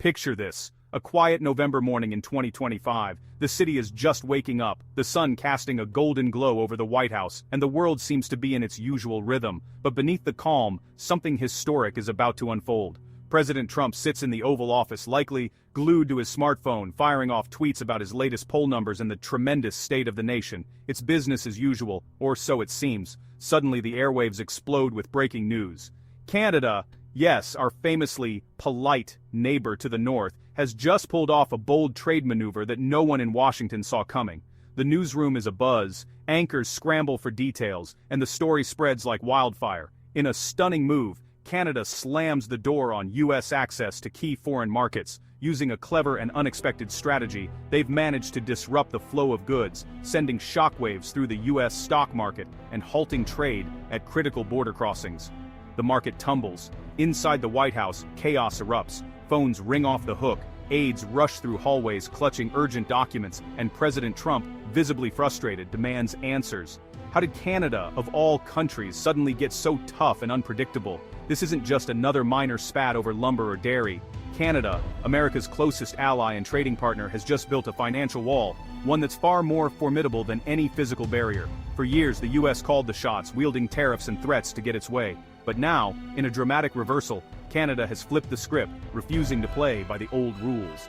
Picture this. A quiet November morning in 2025, the city is just waking up, the sun casting a golden glow over the White House, and the world seems to be in its usual rhythm. But beneath the calm, something historic is about to unfold. President Trump sits in the Oval Office, likely glued to his smartphone, firing off tweets about his latest poll numbers and the tremendous state of the nation. It's business as usual, or so it seems. Suddenly the airwaves explode with breaking news. Canada, yes, our famously polite neighbor to the north, has just pulled off a bold trade maneuver that no one in Washington saw coming. The newsroom is abuzz, anchors scramble for details, and the story spreads like wildfire. In a stunning move, Canada slams the door on U.S. access to key foreign markets. Using a clever and unexpected strategy, they've managed to disrupt the flow of goods, sending shockwaves through the U.S. stock market and halting trade at critical border crossings. The market tumbles. Inside the White House, chaos erupts. Phones ring off the hook, aides rush through hallways clutching urgent documents, and President Trump, visibly frustrated, demands answers. How did Canada, of all countries, suddenly get so tough and unpredictable? This isn't just another minor spat over lumber or dairy. Canada, America's closest ally and trading partner, has just built a financial wall, one that's far more formidable than any physical barrier. For years, the U.S. called the shots, wielding tariffs and threats to get its way. But now, in a dramatic reversal, Canada has flipped the script, refusing to play by the old rules.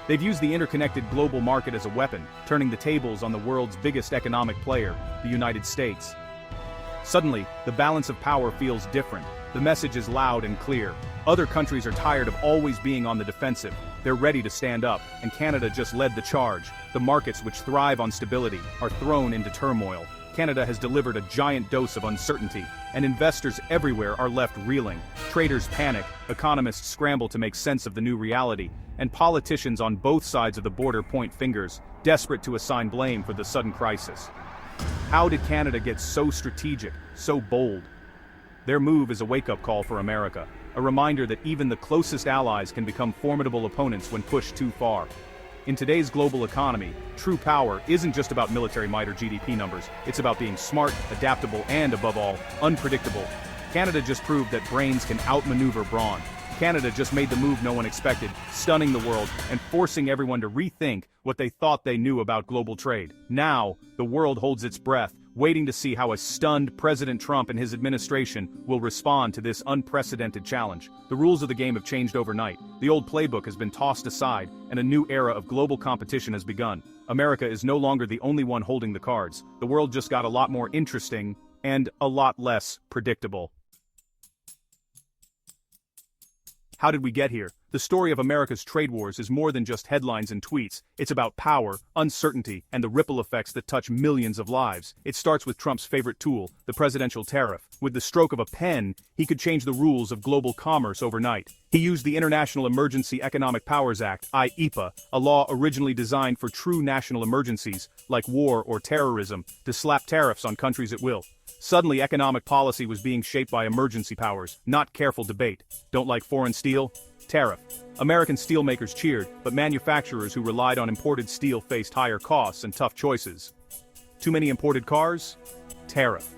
They've used the interconnected global market as a weapon, turning the tables on the world's biggest economic player, the United States. Suddenly, the balance of power feels different. The message is loud and clear. Other countries are tired of always being on the defensive. They're ready to stand up, and Canada just led the charge. The markets, which thrive on stability, are thrown into turmoil. Canada has delivered a giant dose of uncertainty, and investors everywhere are left reeling. Traders panic, economists scramble to make sense of the new reality, and politicians on both sides of the border point fingers, desperate to assign blame for the sudden crisis. How did Canada get so strategic, so bold? Their move is a wake-up call for America, a reminder that even the closest allies can become formidable opponents when pushed too far. In today's global economy, true power isn't just about military might or GDP numbers, it's about being smart, adaptable, and, above all, unpredictable. Canada just proved that brains can outmaneuver brawn. Canada just made the move no one expected, stunning the world and forcing everyone to rethink what they thought they knew about global trade. Now, the world holds its breath, waiting to see how a stunned President Trump and his administration will respond to this unprecedented challenge. The rules of the game have changed overnight. The old playbook has been tossed aside, and a new era of global competition has begun. America is no longer the only one holding the cards. The world just got a lot more interesting and a lot less predictable. How did we get here? The story of America's trade wars is more than just headlines and tweets. It's about power, uncertainty, and the ripple effects that touch millions of lives. It starts with Trump's favorite tool, the presidential tariff. With the stroke of a pen, he could change the rules of global commerce overnight. He used the International Emergency Economic Powers Act, IEPA, a law originally designed for true national emergencies, like war or terrorism, to slap tariffs on countries at will. Suddenly, economic policy was being shaped by emergency powers, not careful debate. Don't like foreign steel? Tariff. American steelmakers cheered, but manufacturers who relied on imported steel faced higher costs and tough choices. Too many imported cars? Tariff.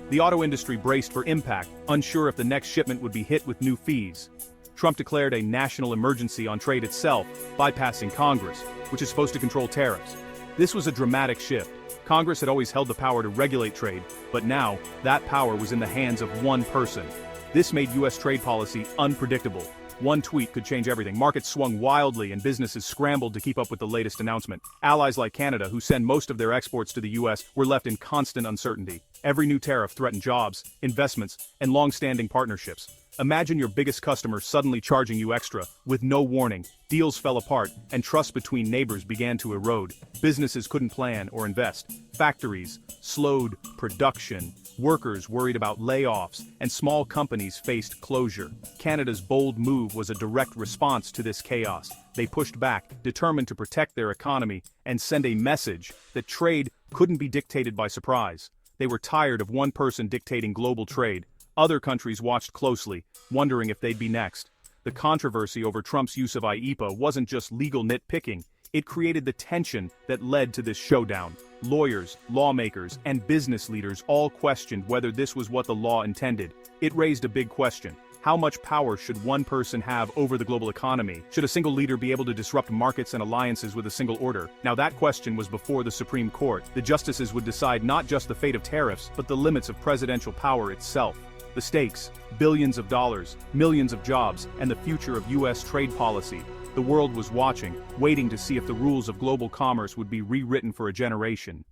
The auto industry braced for impact, unsure if the next shipment would be hit with new fees. Trump declared a national emergency on trade itself, bypassing Congress, which is supposed to control tariffs. This was a dramatic shift. Congress had always held the power to regulate trade, but now, that power was in the hands of one person. This made U.S. trade policy unpredictable. One tweet could change everything. Markets swung wildly and businesses scrambled to keep up with the latest announcement. Allies like Canada, who send most of their exports to the U.S., were left in constant uncertainty. Every new tariff threatened jobs, investments, and long-standing partnerships. Imagine your biggest customer suddenly charging you extra, with no warning. Deals fell apart, and trust between neighbors began to erode. Businesses couldn't plan or invest. Factories slowed production. Workers worried about layoffs, and small companies faced closure. Canada's bold move was a direct response to this chaos. They pushed back, determined to protect their economy, and send a message that trade couldn't be dictated by surprise. They were tired of one person dictating global trade. Other countries watched closely, wondering if they'd be next. The controversy over Trump's use of IEPA wasn't just legal nitpicking. It created the tension that led to this showdown. Lawyers, lawmakers, and business leaders all questioned whether this was what the law intended. It raised a big question. How much power should one person have over the global economy? Should a single leader be able to disrupt markets and alliances with a single order? Now that question was before the Supreme Court. The justices would decide not just the fate of tariffs, but the limits of presidential power itself. The stakes: billions of dollars, millions of jobs, and the future of U.S. trade policy. The world was watching, waiting to see if the rules of global commerce would be rewritten for a generation.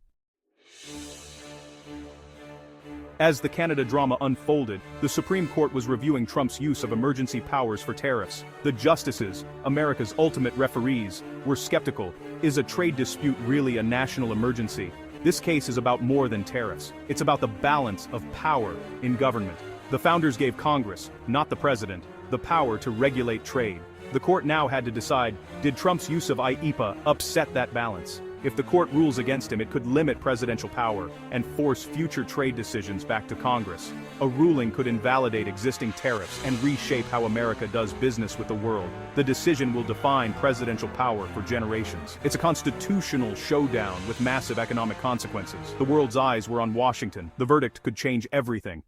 As the Canada drama unfolded, the Supreme Court was reviewing Trump's use of emergency powers for tariffs. The justices, America's ultimate referees, were skeptical. Is a trade dispute really a national emergency? This case is about more than tariffs. It's about the balance of power in government. The founders gave Congress, not the president, the power to regulate trade. The court now had to decide, did Trump's use of IEEPA upset that balance? If the court rules against him, it could limit presidential power and force future trade decisions back to Congress. A ruling could invalidate existing tariffs and reshape how America does business with the world. The decision will define presidential power for generations. It's a constitutional showdown with massive economic consequences. The world's eyes were on Washington. The verdict could change everything.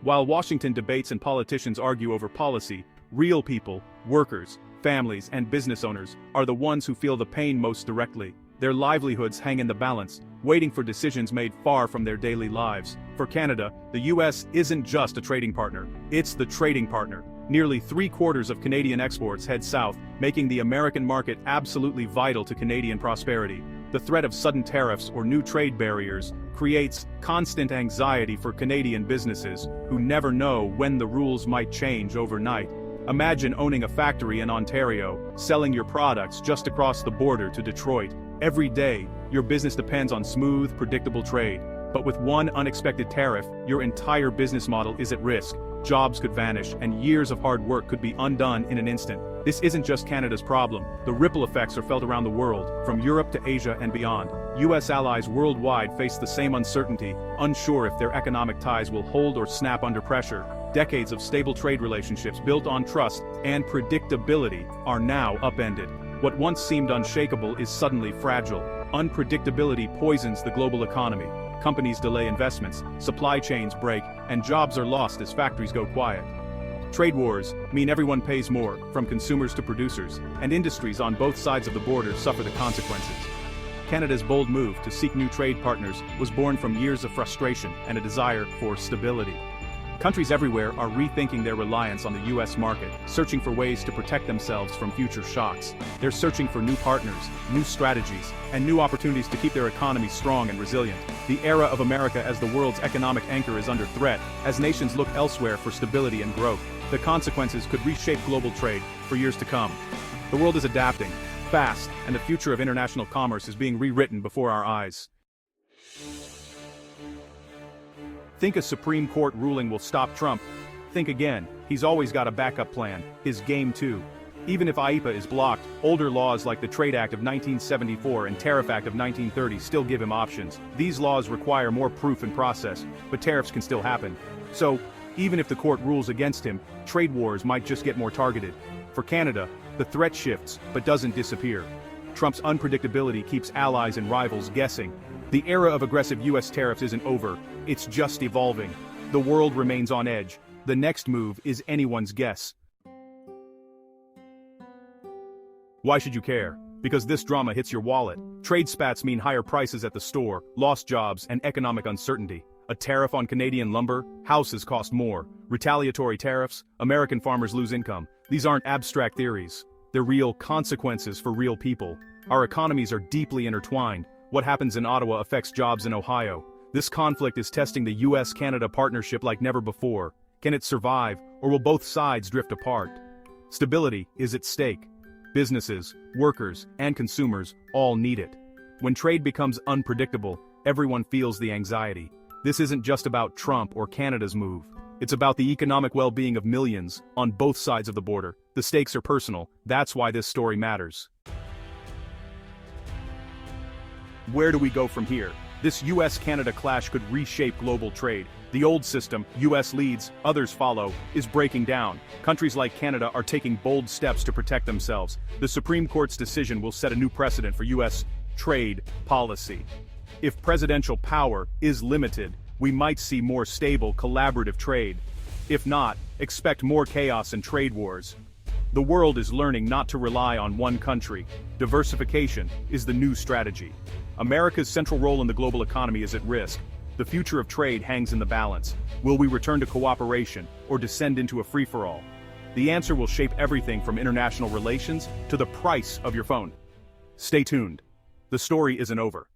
While Washington debates and politicians argue over policy, real people, workers, families, and business owners are the ones who feel the pain most directly. Their livelihoods hang in the balance, waiting for decisions made far from their daily lives. For Canada, the U.S. isn't just a trading partner, it's the trading partner. Nearly 3/4 of Canadian exports head south, making the American market absolutely vital to Canadian prosperity. The threat of sudden tariffs or new trade barriers creates constant anxiety for Canadian businesses, who never know when the rules might change overnight. Imagine owning a factory in Ontario, selling your products just across the border to Detroit. Every day, your business depends on smooth, predictable trade. But with one unexpected tariff, your entire business model is at risk. Jobs could vanish, and years of hard work could be undone in an instant. This isn't just Canada's problem. The ripple effects are felt around the world, from Europe to Asia and beyond. U.S. allies worldwide face the same uncertainty, unsure if their economic ties will hold or snap under pressure. Decades of stable trade relationships built on trust and predictability are now upended. What once seemed unshakable is suddenly fragile. Unpredictability poisons the global economy. Companies delay investments, supply chains break, and jobs are lost as factories go quiet. Trade wars mean everyone pays more, from consumers to producers, and industries on both sides of the border suffer the consequences. Canada's bold move to seek new trade partners was born from years of frustration and a desire for stability. Countries everywhere are rethinking their reliance on the U.S. market, searching for ways to protect themselves from future shocks. They're searching for new partners, new strategies, and new opportunities to keep their economy strong and resilient. The era of America as the world's economic anchor is under threat, as nations look elsewhere for stability and growth. The consequences could reshape global trade for years to come. The world is adapting, fast, and the future of international commerce is being rewritten before our eyes. Think a Supreme Court ruling will stop Trump? Think again. He's always got a backup plan, his game too. Even if IEEPA is blocked, older laws like the Trade Act of 1974 and Tariff Act of 1930 still give him options. These laws require more proof and process, but tariffs can still happen. So, even if the court rules against him, trade wars might just get more targeted. For Canada, the threat shifts, but doesn't disappear. Trump's unpredictability keeps allies and rivals guessing. The era of aggressive U.S. tariffs isn't over, it's just evolving. The world remains on edge. The next move is anyone's guess. Why should you care? Because this drama hits your wallet. Trade spats mean higher prices at the store, lost jobs, and economic uncertainty. A tariff on Canadian lumber? Houses cost more. Retaliatory tariffs? American farmers lose income. These aren't abstract theories. They're real consequences for real people. Our economies are deeply intertwined. What happens in Ottawa affects jobs in Ohio. This conflict is testing the U.S.-Canada partnership like never before. Can it survive, or will both sides drift apart? Stability is at stake. Businesses, workers, and consumers all need it. When trade becomes unpredictable, everyone feels the anxiety. This isn't just about Trump or Canada's move. It's about the economic well-being of millions on both sides of the border. The stakes are personal. That's why this story matters. Where do we go from here? This U.S.-Canada clash could reshape global trade. The old system, U.S. leads, others follow, is breaking down. Countries like Canada are taking bold steps to protect themselves. The Supreme Court's decision will set a new precedent for U.S. trade policy. If presidential power is limited, we might see more stable, collaborative trade. If not, expect more chaos and trade wars. The world is learning not to rely on one country. Diversification is the new strategy. America's central role in the global economy is at risk. The future of trade hangs in the balance. Will we return to cooperation or descend into a free-for-all? The answer will shape everything from international relations to the price of your phone. Stay tuned. The story isn't over.